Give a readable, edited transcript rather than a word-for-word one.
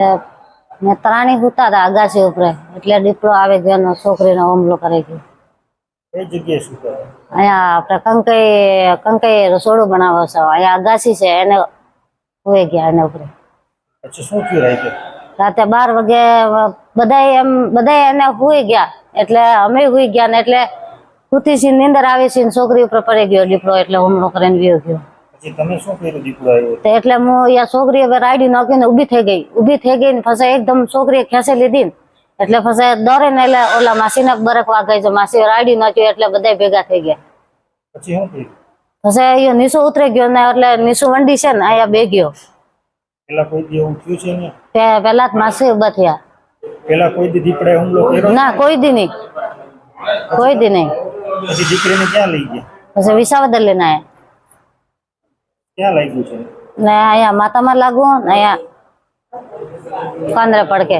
ને ત્રાણી હુતા હતા અગાસી ઉપર એટલે દીપડો આવે ગયો છોકરીનો હુમલો કરી ગયો। એ જગ્યાએ શું કરે? અહીંયા આપણે કંકઈ રસોડું બનાવો છે, અહીંયા અગાસી છે એને હોઈ ગયા એના ઉપર। પછી શું થયું રાતે? રાતે 12 વાગે બધા એને હુઈ ગયા એટલે અમે હુઈ ગયા ને એટલે સુતી સી નીંદર આવી છે ને છોકરી ઉપર પડી ગયો દીપડો એટલે હુમલો કરીને વયો ગયો। પછી તમે શું કર્યું? દીપડો આવ્યો તો એટલે હું અહીંયા છોકરી હવે રાયડી નાખીને ઊભી થઈ ગઈ ને પછી એકદમ છોકરીએ ખેંચી લીધી ને એટલે પછી દોરે ને એટલે ઓલા માસીને બરક વાગાઈ છે, માસી રાયડી નાખ્યું એટલે બધા ભેગા થઈ ગયા। પછી શું થયું? પછી અહીંયા નીચો ઉતરી ગયો ને એટલે નીચું વંડી છે ને અહીંયા બે ગયો। પેલા કોઈ દી એવું થયું છે ને? પેલા જ માસી ઉભા થયા। પેલા કોઈ દી દીપડાએ હુમલો કર્યો? ના, કોઈ દી નહીં, કોઈ દી નહીં। પછી દીકરીને ક્યાં લઈ ગયા? પછી વિસાવદર લઈને આયા ક્યાં લાગ્યું છે? ને અહીંયા માતામાં લાગુ ને અહીંયા કાંદરે પડકે।